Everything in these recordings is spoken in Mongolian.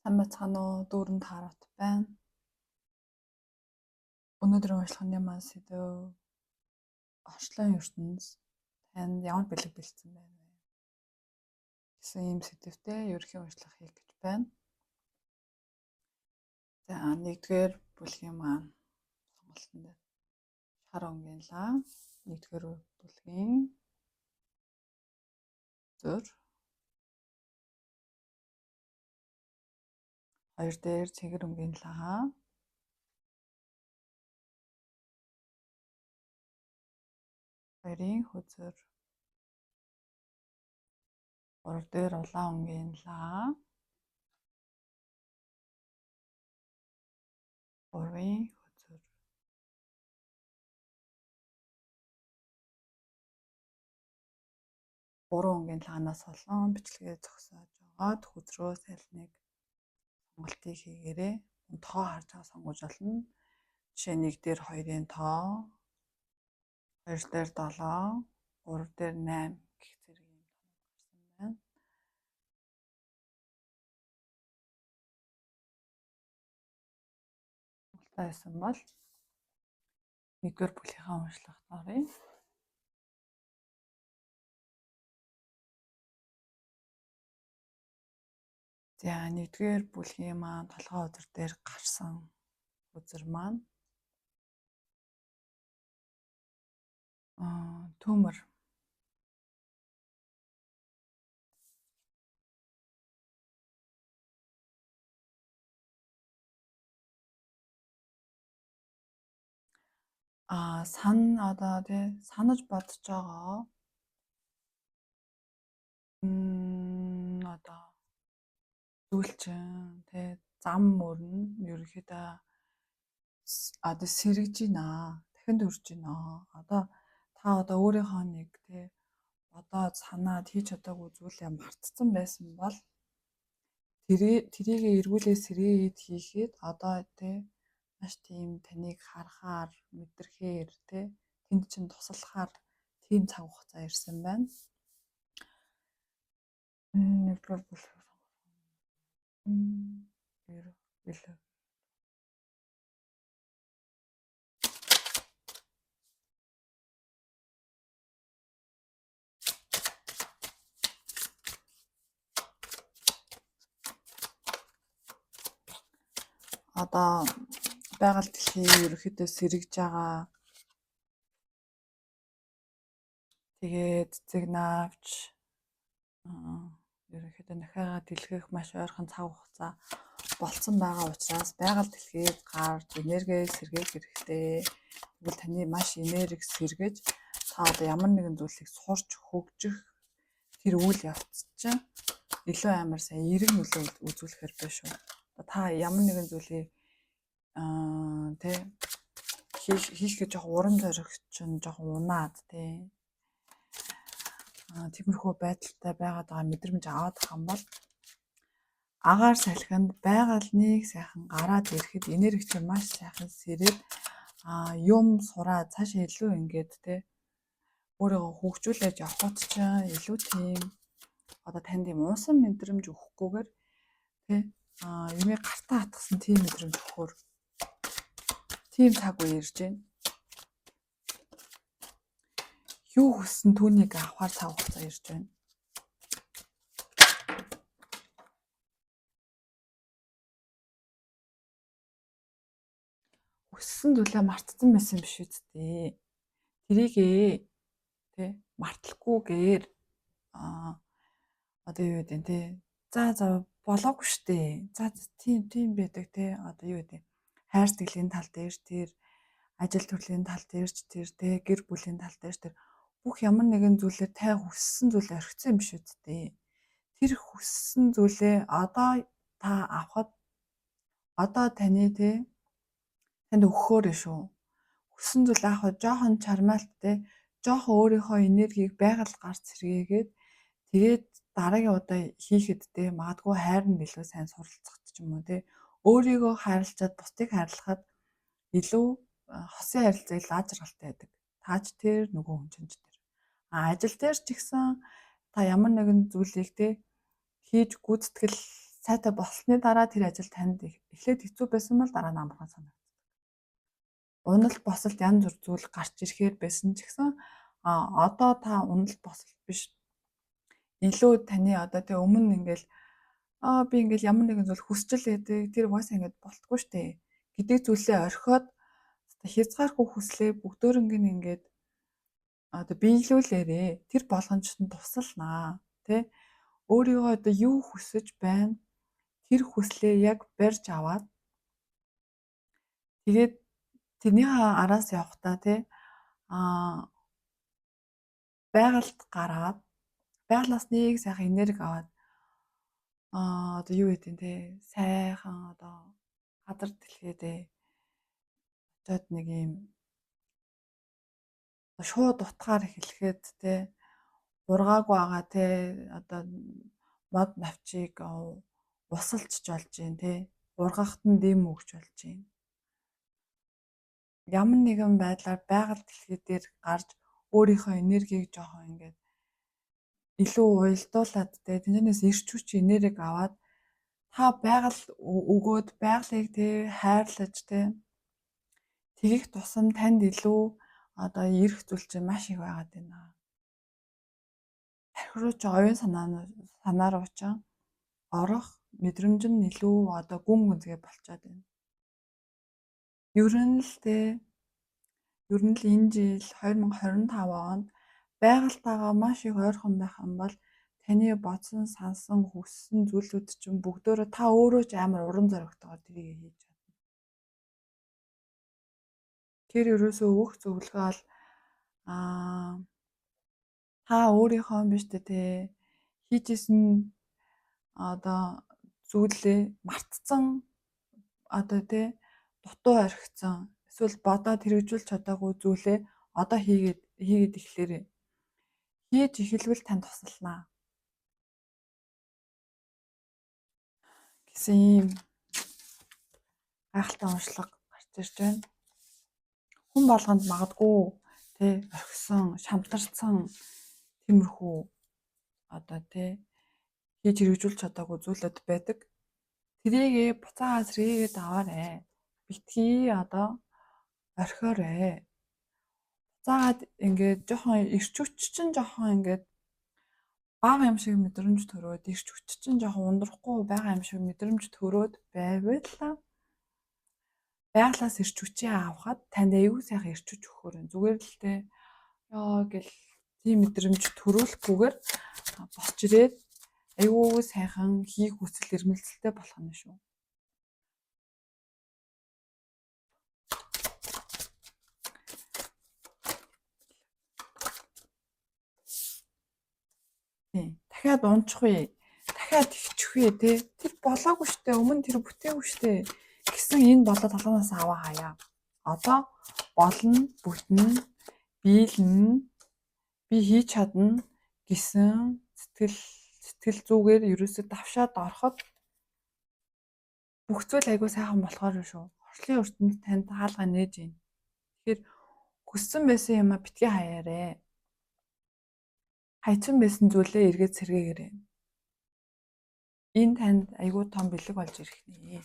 Сайн байцгаана уу? Дүүрэн таарат байна. Өнөөдрийн уншлагын маань сэдв орчлон ертөнц танд ямар бэлэг бэлдсэн байна вэ гэсэн ийм сэдвтэй ерөнхий уншлага хийх гэж байна. За нэгдүгээр бүлгийн маань сонголтын дээр шар өнгөнлаа. Нэгдүгээр бүлгийн зөр хоёр дээр цэгэр өнгөнлаа. Хоёрын хөзөр гурав дээр улаан өнгөнлаа. Гурвын хөзөр гурван өнгөнлаанаас болон бичлэгээ зогсоож байгаад хөзрөөс аль нэг сонголтыг хийгээрэй. Тоо харж байгаа сонгож болно. Жишээ 1 дээр 2-ын тоо, 2 дээр 7, 3 дээр 8 гэх зэрэг юм тоног гарсан байна. Сонголтоо хийсэн бол 1-р бүлгийнхаа уншлагт оръё. За 1-р бүлгийн маань толгой өдөр дээр гарсан үзэр маань төмөр одоо тий санаж бодож байгаа одоо зүйлчин тий зам мөрн ерөнхийдөө одоо сэргэж байна. Дахин төрж байна. Одоо та өөрийнхөө нэг тий бодоод санаад хийж чадаагүй зүйлээ мартсан байсан бол тэрийг эргүүлээ сэргээгээд хийхэд одоо тий маш тийм таныг харахаар мэдрэхээр тий тэнд чинь туслахаар тийм цаг хугацаа ирсэн байна. Нэгдүгээр бүлэг бэлэг одоо байгаль дэлхий ерөөхдөө сэргэж байгаа. Тэгээд цэцэг наавч ерөөхдөө нөхөөгөө дэлгэх маш ойрхон цаг хугацаа болцсон байгаа учраас байгаль дэлхийд гарч энерги сэргээх хэрэгтэй. Тэгвэл таны маш энерги сэргэж та одоо ямар нэгэн зүйлийг сурч хөгжих тэр үйл явц чинь илүү амар сайн эрг нөлөө үзүүлэхээр биш үү? Та ямар нэгэн зүйлийг тий хийх гэж жоохон урам зориг чинь жоохон унаад тий тиймэрхүү байдалтай байгаад байгаа мэдрэмж аваад байгаа юм бол агаар салхинд байгалныг сайхан гараад ирэхэд энерги чинь маш сайхан сэрээд юм сураад цаашаа илүү ингээд тий өөрийгөө хөгжүүлээд явхад чинь илүү тийм одоо танд юм унсан мэдрэмж өгөхгүйгээр тий юмыг гартаа хатгсан тийм мэдрэмж өгөхөөр тийм цаг үе ирж байна. Юу хүссэн түүнийг авахар цаг хугацаа ирж байна. Хүссэн зүйлээ мартсан байсан биш үсттэй. Тэрийгээ тий мартлахгүйгээр одоо юу гэдэг тий за болоогүй штэ. За тийм байдаг тий одоо юу гэдэг хайр сэтгэлийн тал дээр тэр ажил төрлийн тал дээр ч тэр тий гэр бүлийн тал дээр тэр бүх ямар нэгэн зүйлээр та хүссэн зүйлээ орхисон юм биш үсттэй. Тэр хүссэн зүйлээ одоо та авахд одоо таны тий танд өгөхөөр шүү. Хүссэн зүйл авахд жоохон чармаалттай, жоохон өөрийнхөө энергийг байгаль гарч сэргээгээд тэгээд дараагийн удаа хийхэд тий магадгүй хайр нь илүү сайн суралцах ч юм уу тий өөрийгөө хайрлцаад бусдыг хайрлахад илүү хосын харилцаа лазералтай байдаг. Таач тэр нөгөө хүн чинь тэр. Ажил дээр ч ихсэн та ямар нэгэн зүйлийг тий хийж гүйцэтгэл сайтай болсны дараа тэр ажил танд эхлээд хэцүү байсан бол дараа нь амархан санагддаг. Уналт босолт янз бүр зүйл гарч ирэхээр байсан ч гэсэн одоо та уналт босолт биш. Илүү таны одоо тэг өмнө ингээл би ингээл ямар нэгэн зүйл хүсчил байдаг тэр угаасаа ингээд болтгүй штэ гэдэг зүйлээ орхиод хязгааргүй хүслээ бүгдөөрөнгө ингээд одоо биелүүлээрээ тэр болгоомжтод тусалнаа тий өөрийгөө одоо юу хүсэж байна тэр хүслээ яг барьж аваад тэгээд тэрнийхээ араас явахдаа тий байгальд гараад байгалаас нэг сайхан энерги аваад одоо юу гэдэг нь тий сайхан одоо газар дэлхийдээ очиод нэг юм шууд утгаар хэлэхэд тий ургаагүй байгаа тий одоо мод навчийг усалчж болж гин тий ургахт нь дэм өгч болж гин ямар нэгэн байдлаар байгаль дэлхий дээр гарч өөрийнхөө энергийг жоохон ингээд илүү уйлдуулад тий тэндээс ирч хүч энерги аваад та байгаль өгөөд байгалыг тий хайрлаж тий тэгэх тусам танд илүү одоо ирэх зүйл чинь маш их байгаад байна. Тархирууч оюун санаа руу ч орох мэдрэмж нь илүү одоо гүн гүнзгий болчиход байна. Ер нь л энэ жил 2025 онд байгальтайгаа маш их ойрхон байх юм бол таны бодсон, сансан, хүссэн зүйлүүд чинь бүгдөө та өөрөө ч амар уран зоригтойгоор тэрийг хийж чадна. Тэр ерөөсөө өөх зөвлөгөө бол та өөрийнхөө биш дээ хийжсэн одоо зүйлээ мартцсан одоо тий дутуу орхицсан эсвэл бодоод хэрэгжүүлж чадаагүй зүйлээ одоо хийгээд эхлэхээр хийж эхэлвэл тань тусалнаа гэсэн ийм гайхалтай уншлага гарч ирж байна. Хүн болгонд магадгүй тий орхисон, шамтарсан тиймэрхүү одоо тий хийж хэрэгжүүлж чадаагүй зүйлүүд байдаг. Тэрийгээ буцаагаа сэргийгээд аваарэ. Битгий одоо орхиорой. Буцаагаад ингээд жоохон ирч хүч чинь жоохон ингээд бага юм шиг мэдрэмж төрөөд ирч хүч чинь жоохон ундрахгүй байгаа юм шиг мэдрэмж төрөөд байвал байгалаас ирч хүчээ авахад танд аюу сайхан ирч хүч өгөхөр зүгээр л те ёо гэл тийм мэдрэмж төрүүлэхгүйгээр босч ирээд аюу сайхан хийх хүсэл эрмэлзэлтэй болох нь шүү. Дахиад унчихвээ. Дахиад хичвээ те. Тэр болоогүй штэ. Өмнө тэр бүтээгүй штэ. Гэсэн энэ болоод толгоноос аваа хаяа. Одоо болно, бүтнэ, биелнэ, би хийж чадна гэсэн сэтгэл зүгээр ерөөсөө давшаад ороход бүх зүйл айгуу сайхан болохоор шүү. Орчлын ертөнд танд хаалга нээж байна. Тэгэхээр хүссэн байсан юм а битгий хаяарэ. Хайцсан байсан зүйлээ эргээд сэргээгээрэй. Энэ танд айгүй том бэлэг болж ирэх нэ.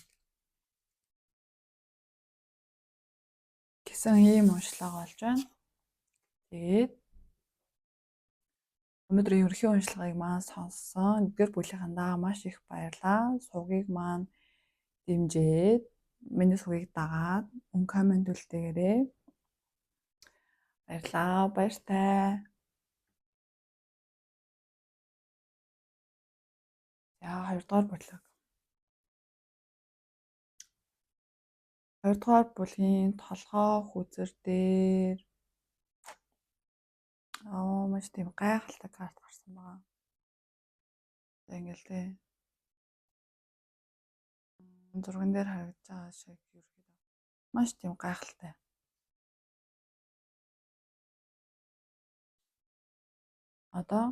Гэсэн ийм уншлага болж байна. Тэгээд өнөөдрийн ерөнхий уншлагыг маань сонссон эдгээр бүлийнхандаа маш их баярлалаа. Сувгийг маань дэмжээд миний сувгийг дагаад коммент үлдээгээрэй. Баярлалаа. Баяртай. За 2 дугаар бүлэг. 2 дугаар бүлгийн толгой хүзэр дээр маш тийм гайхалтай карт гарсан байгаа. За ингээл тэ зурган дээр харагдаж байгаа шиг ерөөхдөө маш тийм гайхалтай. Одоо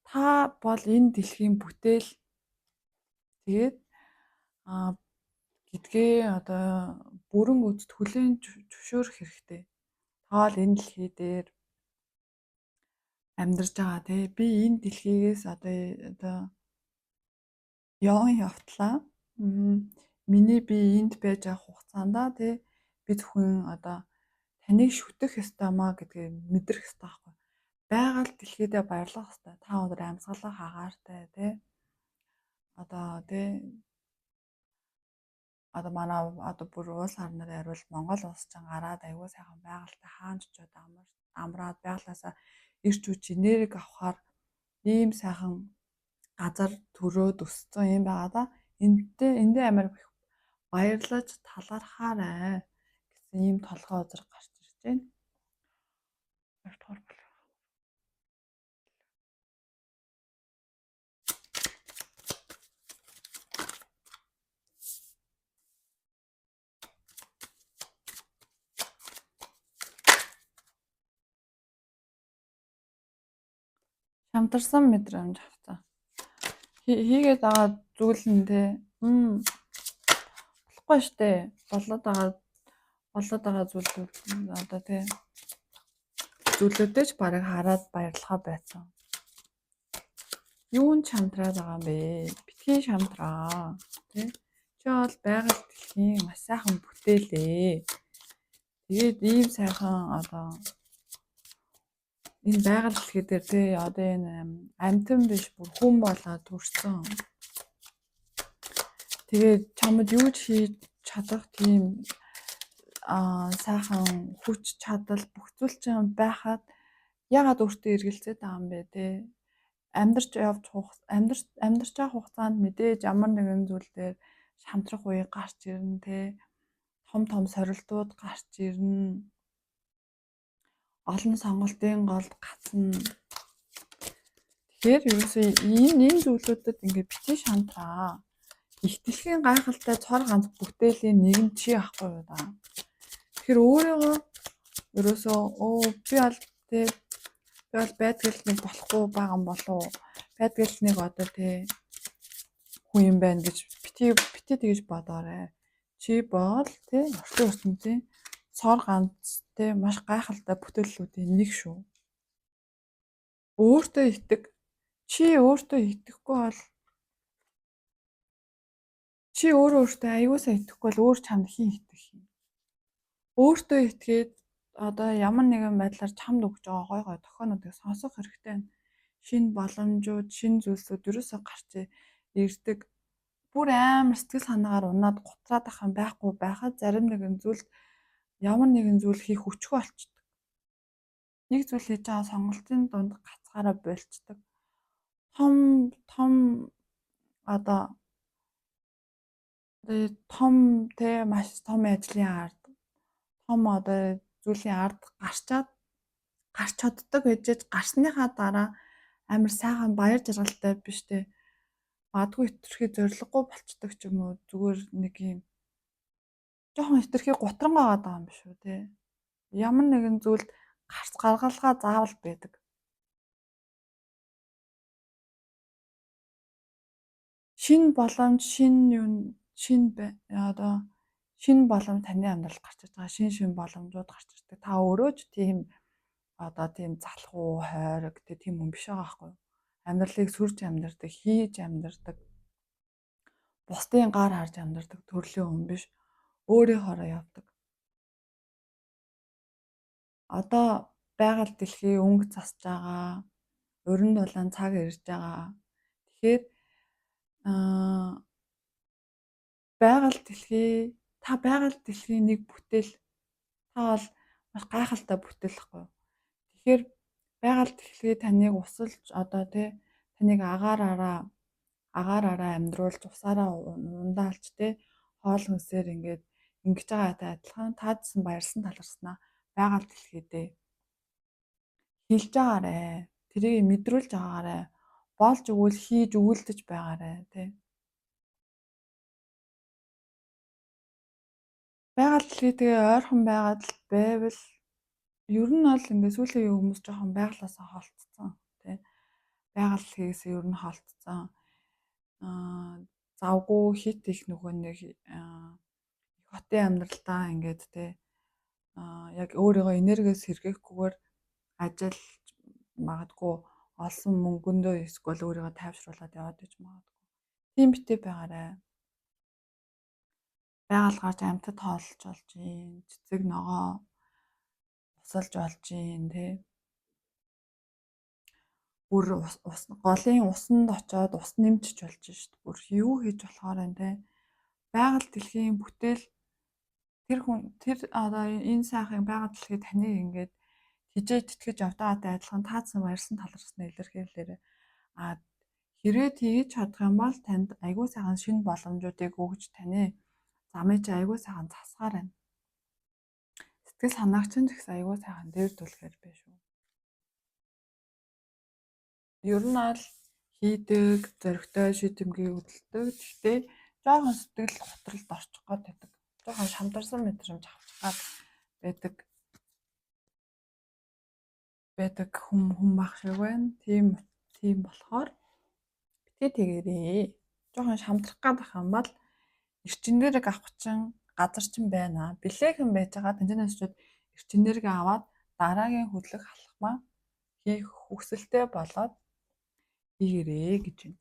та бол энэ дэлхийн бүтээл тэгээд гэдгээ одоо бүрэн үзэд хүлээн зөвшөөрөх хэрэгтэй. Та бол энэ дэлхий дээр амьдарч байгаа тий би энэ дэлхийгээс одоо Явган явтлаа. Миний би энд байж авах хугацаанда тий би зөвхөн одоо таныг шүтэх ёстой маа гэдгийг мэдрэх ёстой байхгүй. Байгаль дэлхийдээ баярлах ёстой. Та өнөр амьсгалах агаартай тий. Одоо манай одоо бүр уус орноор хариул Монгол улс ч гараад аягүй сайхан байгальтай хаанч очоод амраад байгалаасаа ирч үуч энерги авахаар ийм сайхан газар төрөөд өссөн юм байгаа да. Эндээ амар их баярлаж талархаарай гэсэн ийм толгой үзэр гарч ирж байна. 2 дугаар бүлэг. Шамтарсан мэдрэмж авсан. Хийгээд байгаа зүйл нь те болохгүй штэ. Болоод байгаа зүйлүүд одоо те зүйлүүдээ ч барыг хараад баярлахаа байсан. Юунд шамтраад байгаа юм бэ? Битгий шамтраа. Тэ? Чи бол байгаль дэлхийн маш сайхан бүтээлээ. Тэгээд ийм сайхан одоо энэ байгаль дэлхий дээр тэ одоо энэ амьтан биш бүр хүн болоод төрсөн. Тэгээд чамд юу ч хийж чадах тийм сайхан хүч чадал бүх зүйл чинь байхад ягаад өөртөө эргэлзээд байгаа юм бэ те? Амьдарч байгаа хугацаанд мэдээж ямар нэгэн зүйл дээр шамтрах үе гарч ирнэ те. Том сорилтууд гарч ирнэ. Олон сонголтын голд гацна. Тэгэхээр ерөөсөө энэ зүйлүүдэд ингээд битгий шантраа. Их дэлхийн гайхалтай цор ганц бүтээлийн нэг нь чи ахгүй юу да. Тэгэхээр өөрийгөө ерөөсөө би бол байдгал нэг болохгүй байгаа юм болов. Байдгал нэг одоо тий хүн юм байна гэж битгий тэгж бодоорой. Чи бол тий орчин ертөнцийн цор ганц тий маш гайхалтай бүтээллүүдийн нэг шүү. Өөртөө итэг. Чи өөртөө итгэхгүй бол чи өөртөө аюусаа итгэхгүй бол өөр чамд хин итгэх юм. Өөртөө итгээд одоо ямар нэгэн байдлаар чамд өгч байгаа гой тохионуудыг сонсох хэрэгтэй. Шинэ боломжууд, шинэ зүйлсүүд ерөөсөө гарч ирдэг. Бүр амар сэтгэл санаагаар унаад гутраад ах юм байхгүй байхад зарим нэгэн зүйлд ямар нэгэн зүйл хийх хүчгүй болчдөг. Нэг зүйл хийж байгаа сонголтын дунд гацгаараа болцдог. Том одоо том те маш том ажлын ард том одоо зүйлийн ард гарч чаддаг гэж гарсныхаа дараа амар сайхан баяр жаргалтай биш те. Магадгүй хэтэрхий зориггүй болцдог ч юм уу зүгээр нэг юм жоохон хэтэрхий гутран байгаа юм биш үү те. Ямар нэгэн зүйлд гарц гаргалгаа заавал байдаг. Шинэ боломж, шинэ боломж таны амьдралд гарч ирж байгаа. Шинэ боломжууд гарч ирдэг. Та өөрөө ч тийм залхуу, хойрог тийм хүн биш байгаа байхгүй юу? Амьдралыг сүрж амьдардаг, хийж амьдардаг. Бусдын гар харж амьдардаг төрлийн хүн биш. Өөрийнхоороо явдаг. Одоо байгаль дэлхий өнгө засж байгаа. Уран дулаан цаг ирж байгаа. Тэгэхээр байгаль дэлхийн нэг бүтээл. Та бол маш гайхалтай бүтээл гэхгүй. Тэгэхээр байгаль дэлхий таныг усалж одоо таныг агаараараа амьдруулж усаараа ундаалж хоол хүнсээр ингэж байгаатай адилхан таадсан баярлсан таларснаа байгаль дэлхийдээ хэлж байгаарэ. Тэрийг мэдрүүлж байгаарэ. Болж өгвөл хийж өгүүлдэж байгаарэ тий. Байгаль дэлхий тэгээ ойрхон байгаад л байвал ер нь бол ингээд сүүлийн хүмүүс жоохон байгалаасаа холтцсон тий. Байгаль дэлхийгээс ер нь холтцсон. Завгүй хит их нөгөө нэг хотын амьдралдаа ингээд яг өөрийгөө энергиэс сэргээхгүйгээр ажил магадгүй олсон мөнгөндөө эсвэл өөрийгөө тайвшруулад яваад иж магадгүй. Тийм битээ байгаарай. Байгаль гарч амьтад тоолж болж юм. Цэцэг ногоо усалж болж юм тий. Бүр голын усанд очоод ус нэмчиж болж шít. Бүр юу хийж болохоор энэ тий. Байгаль дэлхийн бүтээл тэр одоо энэ сайхан байгаль дэлхий таныг ингээд хижээж тэтгэж явтаатай адилхан таацсан баярсан талархсан илэрхийлэлээр хэрвээ тгийж чадах юм бол танд аягүй сайхан шинэ боломжуудыг өгж таны замыг чи аягүй сайхан засгаар байна. Сэтгэл санаагч нь ч гэсэн аягүй сайхан дээр түлхээр байна шүү. Ер нь аль хийдэг, зөрөгтэй шийдэмгий хөдөлдөг. Гэхдээ жоохон сэтгэл готролд орчих гээд байдаг. Жоохон шамдарсан мэдрэмж авчих гээд байдаг хүн байх шиг байна. Тийм болохоор битгий тэгэрээ. Жоохон шамдрах гээд ах юм бол эрчимнэрэг авах чинь газар чинь байна. Билээхэн байж байгаа тэнцэнээс ч эрчимнэрэг аваад дараагийн хөдлөх алхмаа хийх хүсэлтэй болоод хийгэрээ гэж байна.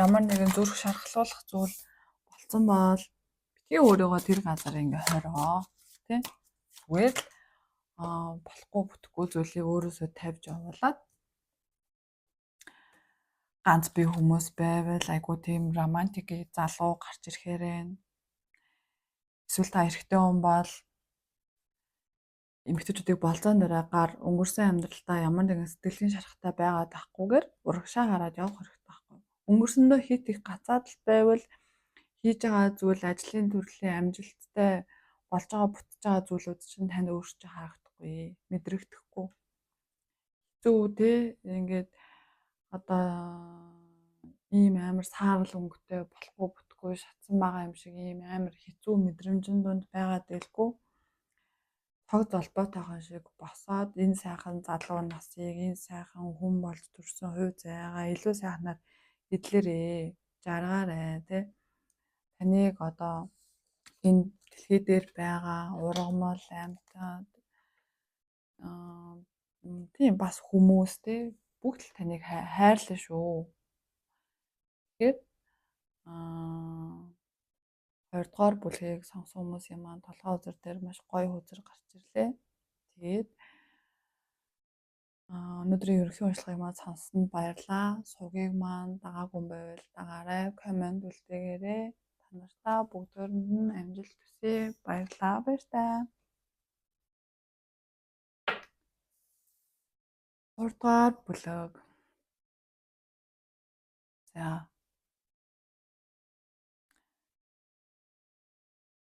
Ямар нэгэн зүрх шархлуулах зүйл болсон бол битгий өөрийгөө тэр газар ингээ хороо тий. Зүгээр болохгүй бүтэхгүй зүйлийг өөрөөсөө тавьж явуулаад ганц бие хүмүүс байвал айгу тийм романтик залуу гарч ирэхээрээ эсвэл та эрэгтэй хүн бол эмэгтэйчүүдийг болзоон дээрээ гар өнгөрсөн амьдралдаа ямар нэгэн сэтгэлийн шарахтай байгаад тахгүйгээр урагшаа хараад явах хэрэгтэй байхгүй. Өнгөрсөндөө хит их гацаад л байвал хийж байгаа зүйл ажлын төрлийн амжилттай болж байгаа бүтэж байгаа зүйлүүд чинь танд өөрчлөж харагдахгүй, мэдрэгдэхгүй. Хэцүү тий ингээд одоо ийм амар саарл өнгөтэй болохгүй бүтгүй шатсан байгаа юм шиг ийм амар хэцүү мэдрэмжин донд байгаад байлгүй. Цог золбоотойхон шиг босоод энэ сайхан залуу насыг энэ сайхан хүн болж төрсөн хувь заяагаа илүү сайхнаар эдлэрээ, жаргаарай тий. Таныг одоо энэ дэлхий дээр байгаа ургамал амьтад тийм бас хүмүүс тий бүгд л таныг хайрлаа шүү. Тэгэхээр 2 дугаар бүлгийг сонсон хүмүүсийн маань толгой үзэр дээр маш гоё үзэр гарч ирлээ. Тэгээд өнөөдрийн ерөнхий уншлагыг маань сонссонд баярлалаа. Сувгийг маань дагаагүй байвал дагаарай, комент үлдээгээрэй. Та нартай бүгдөөнд нь амжилт хүсье. Баярлалаа. Баяртай. 3 дугаар бүлэг. За.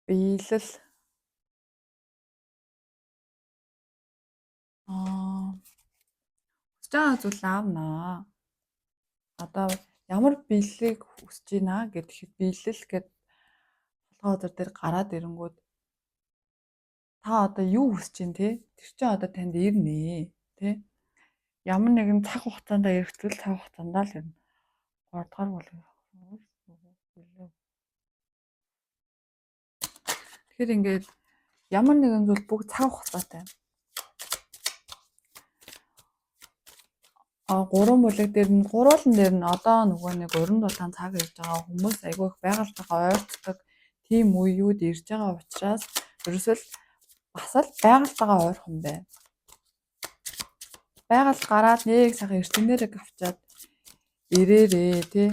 Биелэл. Хүсэж байгаа зүйл аавнаа. Одоо ямар биелэлийг хүсэж байна гэхэд биелэл гэд толгой өдөр дээр гараад ирэнгүүт та одоо юу хүсэж байна те? Тэр чинь одоо танд ирнэ те? Ямар нэгэн цаг хугацаанд эргэцвэл цаг хугацаанд л ирнэ. 3 дугаар бүлэг. Тэгэхээр ингээд ямар нэгэн зүйл бүгд цаг хугацаатай. 3 бүлэг дээр нь гурвуулан дээр нь одоо нөгөө нэг уран дулаан цаг ирж байгаа хүмүүс айгүй их байгальтайгаа ойрцдог тийм үеуд ирж байгаа учраас ерөөсөө бас л байгальтайгаа ойрхон бай. Байгальд гараад нэг сайхан эрчимнэрэг авчаад ирээрээ тий.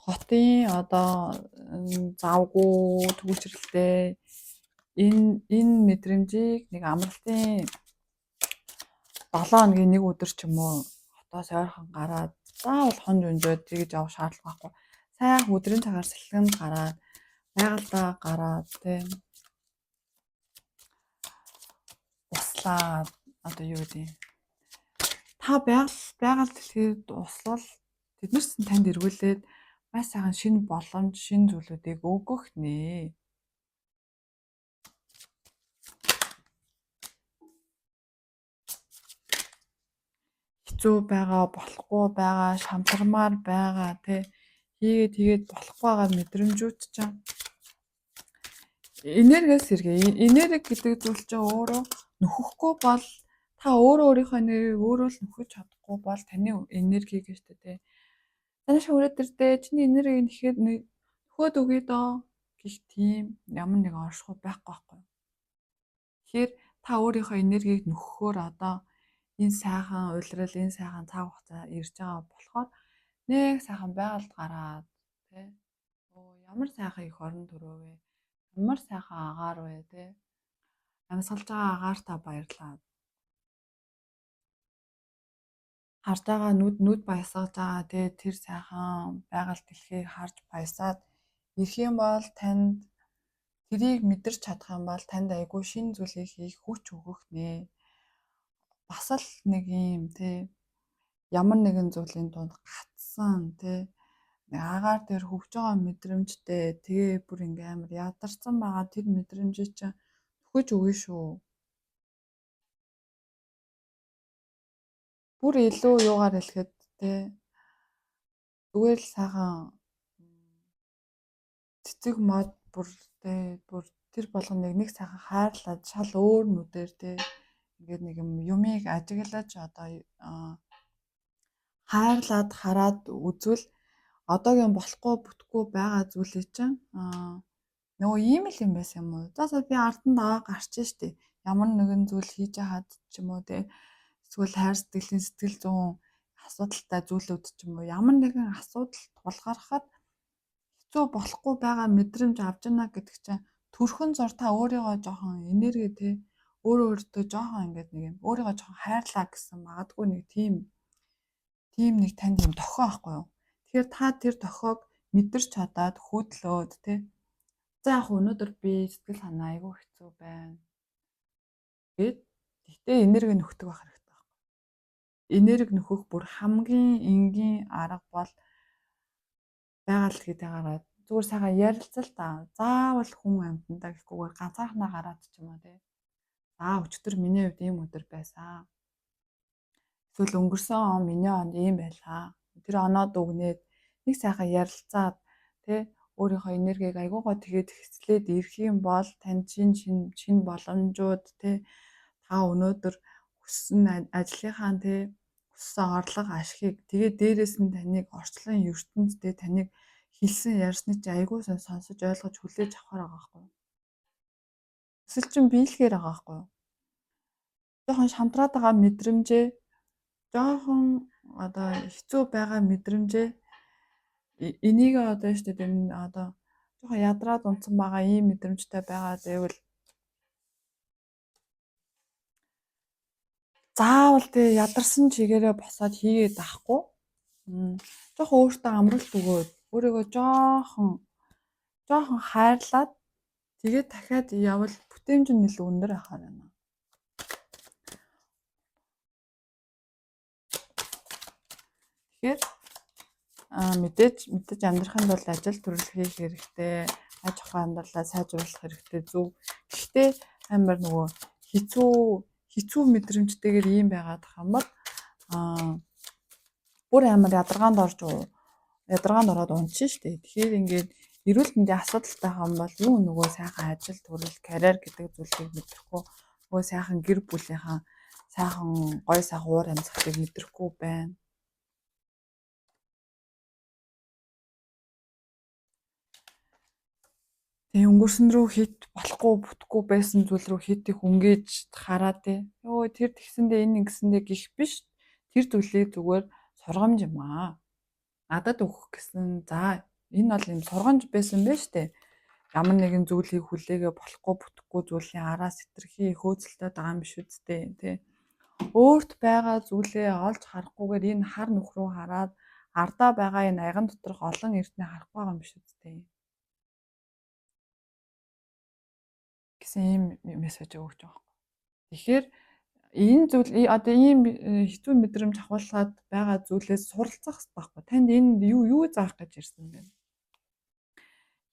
Хотын одоо завгүй түгжрэлтэй энэ мэдрэмжийг нэг амралтын 7 хоногийн нэг өдөр ч юм уу хотоос ойрхон гараад заавал хонж өнжөөд тэгж явах шаардлага байхгүй. Сайхан өдрийн цагаар сэлгэнд гараад байгальдаа гараад тийм услаад одоо юу гэдэг та байгаль дэлхийд услал тэднэрс танд эргүүлээд маш сайхан шинэ боломж, шинэ зүйлүүдийг өгөх нэ. хэцүү байгаа, болохгүй байгаа, шамтармаар байгаа тий хийгээд болохгүй байгаа мэдрэмжүүд чинь энергиас сэргээ. Энерги гэдэг зүйл чинь өөрөө нөхөхгүй бол та өөрийнхөө энергийг өөрөө л нөхөж чадахгүй бол таны энерги гэж тий. Танаш өрөөдөр дээ чиний энергийг нэхэд нөхөөд өгье доо гэх тийм ямар нэгэн оршихуй байхгүй байхгүй. Тэгэхээр та өөрийнхөө энергийг нөхөхөөр одоо энэ сайхан улирал, энэ сайхан цаг хугацаа ирж байгаа болохоор нэг сайхан байгальд гараад тий. Ямар сайхан их орон төрөө вэ? Ямар сайхан агаар вэ тий. Амьсгалж байгаа агаарта баярлаад. Харж байгаа нүд баясгаж байгаа тий тэр сайхан байгаль дэлхийг харж баясаад ирэх юм бол танд тэрийг мэдэрч чадах юм бол танд айгүй шинэ зүйлийг хийх хүч өгөх нэ. Бас л нэг юм тий ямар нэгэн зүйлийн дунд гацсан тий агаар дээр хөвж байгаа мэдрэмжтэй тэгээ бүр ингээм амар ядарсан байгаа тэр мэдрэмжийг чинь төхөж өгнө шүү. Бүр илүү юугаар хэлэхэд тий зүгээр л сайхан цэцэг мод бүр тэр болгоныг нэг сайхан хайрлаад шал өөр нүдээр тий ингээд нэг юмыг ажиглаж одоо хайрлаад хараад үзвэл одоогийн болохгүй бүтггүй байгаа зүйлийг чинь нөгөө ийм л юм байсан юм уу? За би арданд аваа гарчээ штэ. Ямар нэгэн зүйл хийж хаад ч юм уу те. Эсвэл хайр сэтгэлийн сэтгэл зүйн асуудалтай зүйлүүд ч юм уу ямар нэгэн асуудал тулгархад хэцүү болохгүй байгаа мэдрэмж авч яана гэдэг чинь төрхөн зур та өөрийгөө жоохон энерги те өөртөө жоохон ингээд нэг юм өөрийгөө жоохон хайрлаа гэсэн магадгүй нэг тийм нэг танд юм тохио байхгүй юу? Тэгэхээр та тэр тохиог мэдэрч чадаад хөдлөөд те. За яг өнөөдөр би сэтгэл санаа айгүй хэцүү байна. Гэхдээ энерги нөхдөг байх хэрэгтэй байхгүй. Энерги нөхөх бүр хамгийн энгийн арга бол байгаль гэдэгээрээ зүгээр сайхан ярилцал та. Заавал хүн амьтандаа гэхгүйгээр ганцаархнаа гараад ч юм уу те. За өчтөр миний хувьд ийм өдөр байсан. Эсвэл өнгөрсөн он миний онд ийм байлаа. Тэр оноод өгнээд нэг сайхан ярилцаад тий өөрийнхөө энергийг айгуугаа тэгээд хэвлээд ирэх юм бол танд шинэ боломжууд тий та өнөөдөр хүссэн ажлынхаа тий хүссэн орлого ашигыг тэгээд дээрээс нь таныг орчлон ертөнцтэй таныг хэлсэн ярьсны чи айгуу сонсож ойлгож хүлээж авахар байгаа байхгүй юу? Эсвэл чин биелэхээр байгаа байхгүй юу? Жохон шамтраад байгаа мэдрэмжээ жоохон одоо хэцүү байгаа мэдрэмжээ энийг одоо шүү дээ одоо жоохон ядраад унтсан байгаа ийм мэдрэмжтэй байгаа гэвэл заавал тэг ядарсан чигээрээ босоод хийгээд авахгүй жоохон өөртөө амралт өгөөд өөрийгөө жоохон хайрлаад тэгээд дахиад явбал бүтээмж нь илүү өндөр ахаар байна. Тэгэхээр мэдээж амьдрахын тулд ажил төрөл хийх хэрэгтэй, аж ахуй амьдралаа сайжруулах хэрэгтэй зөв. Гэхдээ амар нөгөө хэцүү мэдрэмжтэйгээр ийм байгаад байгаа юм бол бүр амар ядаргаанд ороод унтчих шүү дээ. Тэгэхээр ингээд эрүүл мэндийн асуудалтай хам бол юу нөгөө сайхан ажил төрөл карьер гэдэг зүйлийг мэдрэхгүй нөгөө сайхан гэр бүлийнхаа сайхан гой сайхан уур амьсгалыг мэдрэхгүй байна. Тэгээ өнгөрсөн рүү хит болохгүй бүтггүй байсан зүйл рүү хит их өнгөж хараа тий. Йоо тэр тэгсэндээ энэ ингэсэндээ гих биш. Тэр зүйлийг зүгээр сургамж юм аа. Надад өгөх гэсэн за энэ бол юм сургамж байсан байж тээ. Ямар нэгэн зүйлийг хүлээгээ болохгүй бүтггүй зүйлийн араас хэтэрхий хөөцөлтэй байгаа юм биш үсттэй тий. Өөрт байгаа зүйлээ олж харахгүйгээр энэ хар нүх рүү хараад ардаа байгаа энэ аяган доторх олон эрдэнэ харахгүй байгаа юм биш үсттэй. Гэсэн ийм мессеж өгч байгаа. Тэгэхээр энэ зүйл одоо ийм хэцүү мэдрэмж авахлаад байгаа зүйлээс суралцах хэрэгтэй байхгүй. Танд энэ юу заах гэж ирсэн бэ?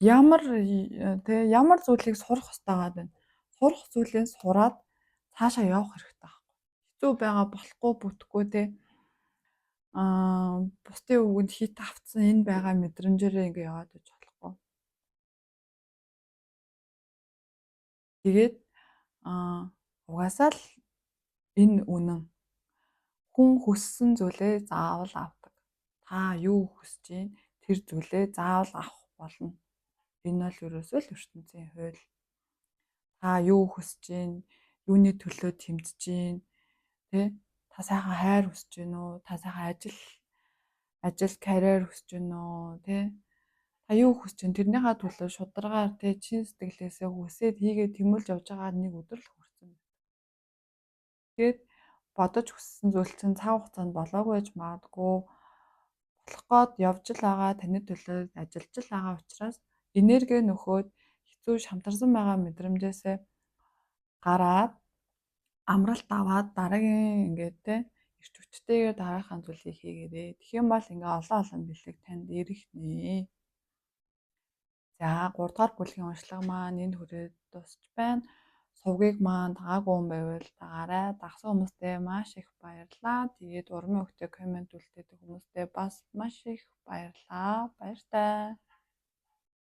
Ямар зүйлийг сурах хэрэгтэй байна. Сурах зүйлээ сураад цаашаа явах хэрэгтэй байхгүй. Хэцүү байгаа болохгүй бүтггүй бусдын үгэнд хит автсан энэ байгаа мэдрэмжээрээ ингээ яваад байж болохгүй. Тэгээд угаасаа л энэ үнэн. Хүн хүссэн зүйлээ заавал авдаг. Та юу хүсэж байна? Тэр зүйлээ заавал авах болно. Энэ бол ерөөсөө л ертөнцийн хууль. Та юу хүсэж байна? Юуны төлөө тэмцэж байна? Тэ? Та сайхан хайр хүсэж байна уу? Та сайхан ажил, карьер хүсэж байна уу? Тэ? Та юу хүсэж байна? Тэрнийхээ төлөө шударгаар тэ чин сэтгэлээсээ хүсээд хийгээд тэмүүлж явж байгаа нэг өдөр л хүрсэн. Тэгээд бодож хүссэн зүйл чинь цаг хугацаанд болоогүй байж магадгүй, болох гээд явж л байгаа таны төлөө ажиллаж л байгаа учраас энерги нөхөөд хэцүү шантарсан байгаа мэдрэмжээсээ гараад амралт аваад дараагийн ингээд те эрт хүчтэйгээр дараахан зүйлийг хийгээрэй. Тэгэх юм бол ингээ олон олон бэлэг танд ирэх нэ. За 3 дугаар бүлгийн уншлага маань энд хүрээд дуусч байна. Сувгийг маань дагаагүй юм байвал дагаарай. Дагсан хүмүүстээ маш их баярлалаа. Тэгээд урмын өгтөй коммент үлдээдэг хүмүүстээ бас маш их баярлалаа. Баяр таа.